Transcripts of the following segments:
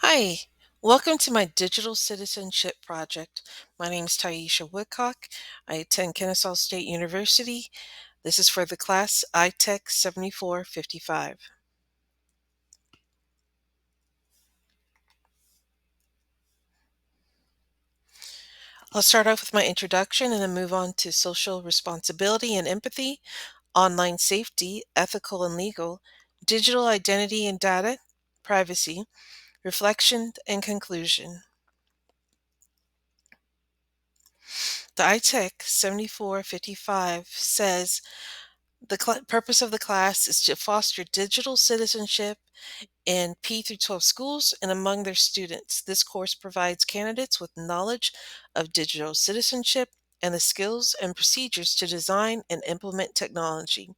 Hi, welcome to my digital citizenship project. My name is Taisha Woodcock. I attend Kennesaw State University. This is for the class ITEC 7455. I'll start off with my introduction and then move on to social responsibility and empathy, online safety, ethical and legal, digital identity and data, privacy, reflection, and conclusion. The ITEC 7455 says the purpose of the class is to foster digital citizenship in P through 12 schools and among their students. This course provides candidates with knowledge of digital citizenship and the skills and procedures to design and implement technology,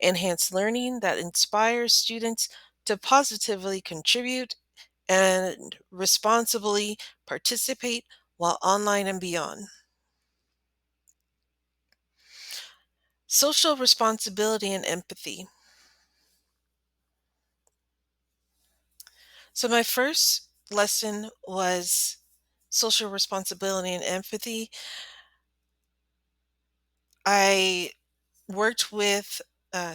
enhance learning that inspires students to positively contribute and responsibly participate while online and beyond. Social responsibility and empathy. So, my first lesson was social responsibility and empathy. I worked with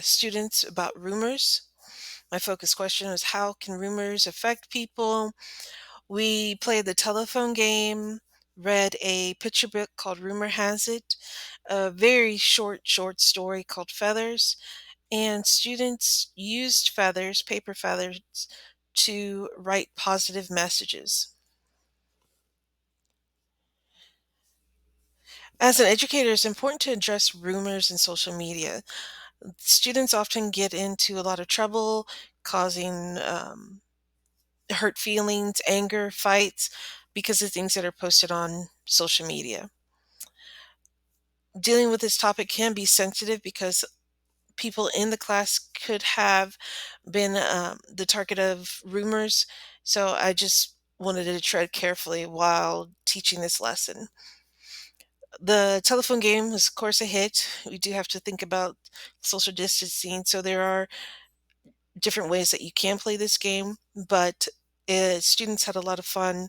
students about rumors. My focus question was, how can rumors affect people? We played the telephone game, read a picture book called Rumor Has It, a very short story called Feathers, and students used feathers, paper feathers, to write positive messages. As an educator, it's important to address rumors in social media. Students often get into a lot of trouble, causing hurt feelings, anger, fights because of things that are posted on social media. Dealing with this topic can be sensitive because people in the class could have been the target of rumors. So I just wanted to tread carefully while teaching this lesson. The telephone game was, of course, a hit. We do have to think about social distancing, so there are different ways that you can play this game, but students had a lot of fun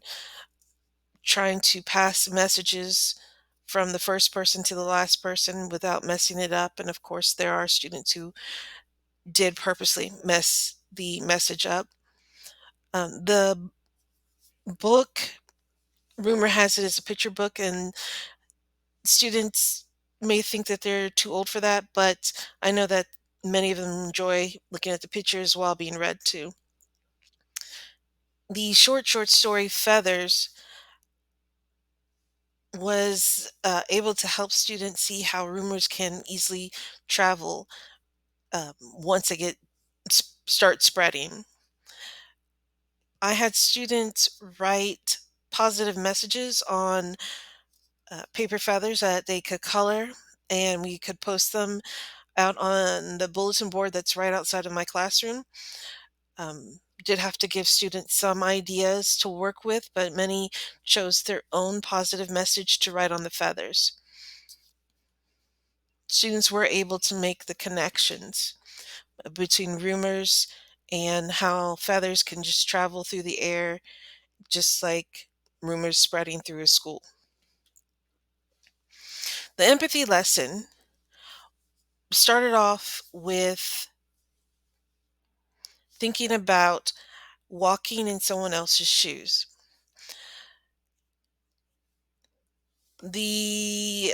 trying to pass messages from the first person to the last person without messing it up. And of course, there are students who did purposely mess the message up. The book, rumor has it, is a picture book, and students may think that they're too old for that, but I know that many of them enjoy looking at the pictures while being read too. The short story Feathers was able to help students see how rumors can easily travel once they start spreading. I had students write positive messages on paper feathers that they could color, and we could post them out on the bulletin board that's right outside of my classroom. Did have to give students some ideas to work with, but many chose their own positive message to write on the feathers. Students were able to make the connections between rumors and how feathers can just travel through the air, just like rumors spreading through a school. The empathy lesson started off with thinking about walking in someone else's shoes. The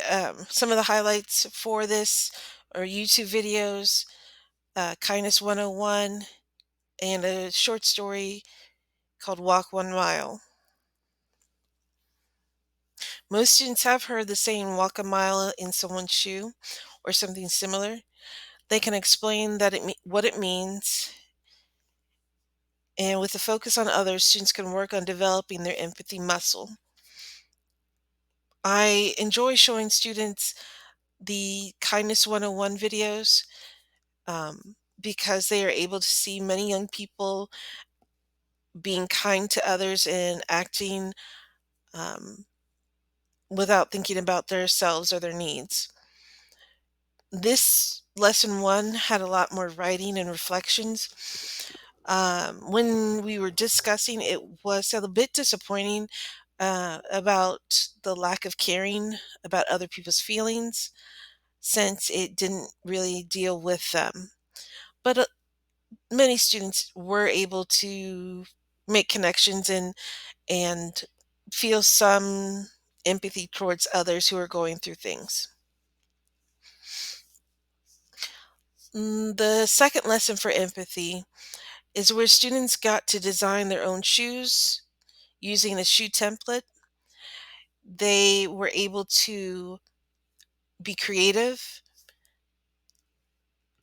some of the highlights for this are YouTube videos, Kindness 101, and a short story called Walk 1 Mile. Most students have heard the saying walk a mile in someone's shoe or something similar. They can explain what it means, and with the focus on others, students can work on developing their empathy muscle. I enjoy showing students the Kindness 101 videos because they are able to see many young people being kind to others and acting um, without thinking about themselves or their needs. This lesson one had a lot more writing and reflections. When we were discussing, it was a bit disappointing about the lack of caring about other people's feelings since it didn't really deal with them. But many students were able to make connections and feel some empathy towards others who are going through things. The second lesson for empathy is where students got to design their own shoes using a shoe template. They were able to be creative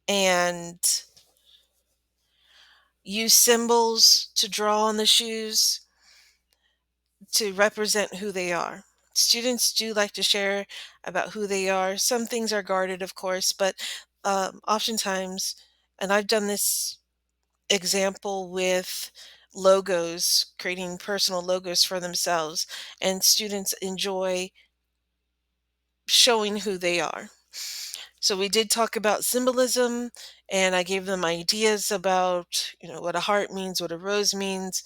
and use symbols to draw on the shoes to represent who they are. Students do like to share about who they are. Some things are guarded, of course, but oftentimes, and I've done this example with logos, creating personal logos for themselves, and students enjoy showing who they are. So we did talk about symbolism, and I gave them ideas about, what a heart means, what a rose means,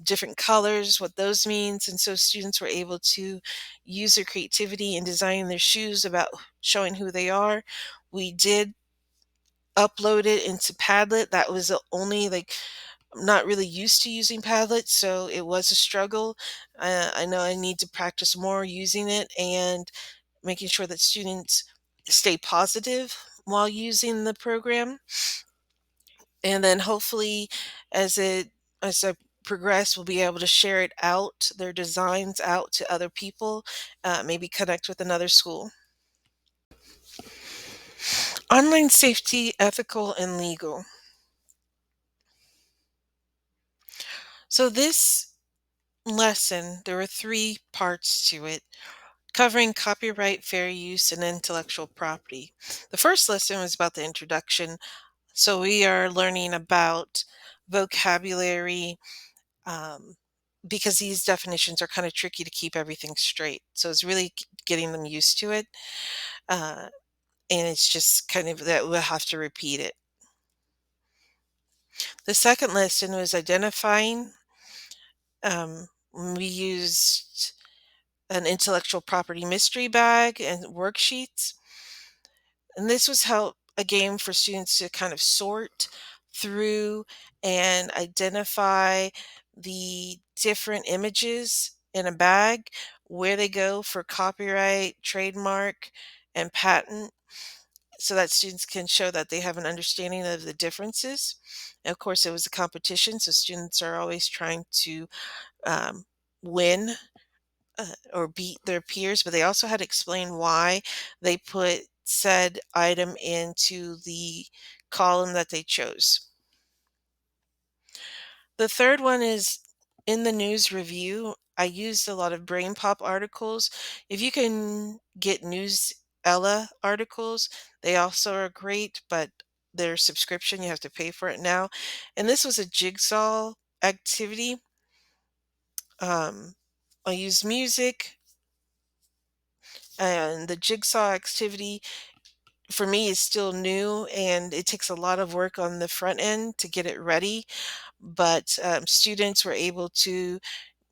different colors, what those means. And so students were able to use their creativity in designing their shoes about showing who they are. We did upload it into Padlet. That was the only, like, I'm not really used to using Padlet, so it was a struggle. I know I need to practice more using it and making sure that students stay positive while using the program. And then hopefully as I progress, we'll be able to share it out, their designs out to other people, maybe connect with another school. Online safety, ethical, and legal. So this lesson, there were three parts to it, covering copyright, fair use, and intellectual property. The first lesson was about the introduction. So we are learning about vocabulary, um, because these definitions are kind of tricky to keep everything straight. So it's really getting them used to it. Uh, and it's just kind of that we'll have to repeat it. The second lesson was identifying. We used an intellectual property mystery bag and worksheets. And this was how a game for students to kind of sort through and identify the different images in a bag, where they go for copyright, trademark, and patent, so that students can show that they have an understanding of the differences. And of course, it was a competition, so students are always trying to um, win or beat their peers, but they also had to explain why they put said item into the column that they chose. The third one is in the news review. I used a lot of Brain Pop articles. If you can get News Ella articles, they also are great, but their subscription, you have to pay for it now. And this was a jigsaw activity. I used music, and the jigsaw activity for me is still new and it takes a lot of work on the front end to get it ready. But students were able to,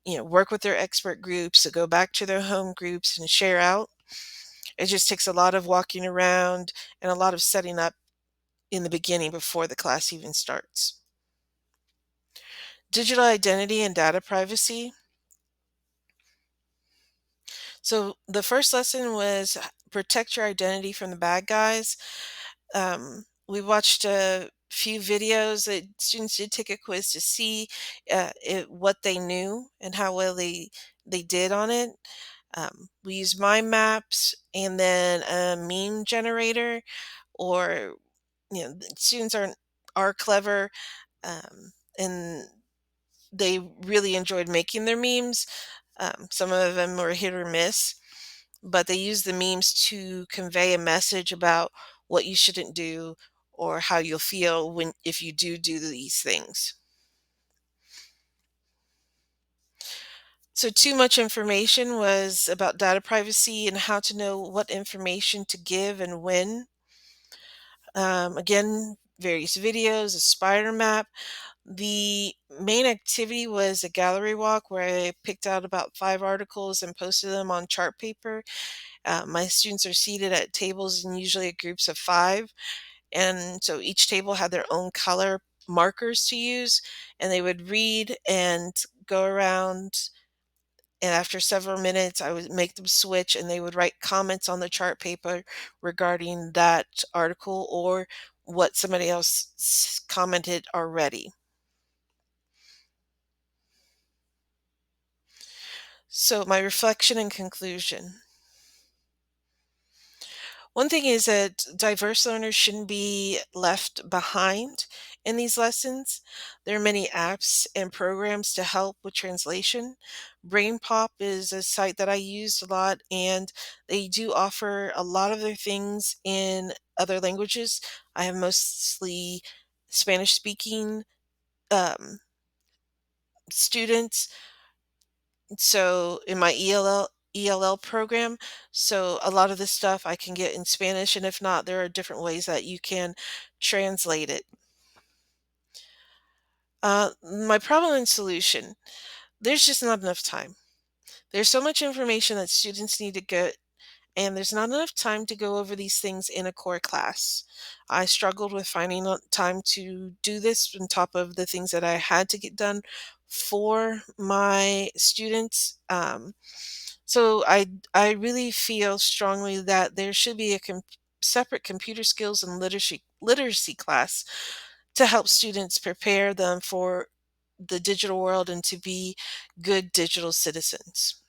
work with their expert groups to go back to their home groups and share out. It just takes a lot of walking around and a lot of setting up in the beginning before the class even starts. Digital identity and data privacy. So the first lesson was protect your identity from the bad guys. We watched a few videos that students did take a quiz to see what they knew and how well they did on it. We used mind maps and then a meme generator, or the students are clever, and they really enjoyed making their memes. Some of them were hit or miss, but they use the memes to convey a message about what you shouldn't do or how you'll feel when if you do these things. So too much information was about data privacy and how to know what information to give and when. Again, various videos, a spider map. The main activity was a gallery walk where I picked out about 5 articles and posted them on chart paper. My students are seated at tables and usually groups of 5. And so each table had their own color markers to use, and they would read and go around. And after several minutes, I would make them switch and they would write comments on the chart paper regarding that article or what somebody else commented already. So, my reflection and conclusion. One thing is that diverse learners shouldn't be left behind in these lessons. There are many apps and programs to help with translation. BrainPop is a site that I used a lot, and they do offer a lot of their things in other languages. I have mostly Spanish speaking um, students, so in my ELL program, so a lot of this stuff I can get in Spanish, and if not, there are different ways that you can translate it. My problem and solution, there's just not enough time. There's so much information that students need to get, and there's not enough time to go over these things in a core class. I struggled with finding time to do this on top of the things that I had to get done for my students. So I really feel strongly that there should be a separate computer skills and literacy class to help students prepare them for the digital world and to be good digital citizens.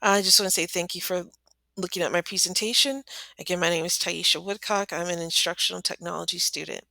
I just want to say thank you for looking at my presentation. Again, my name is Taisha Woodcock. I'm an instructional technology student.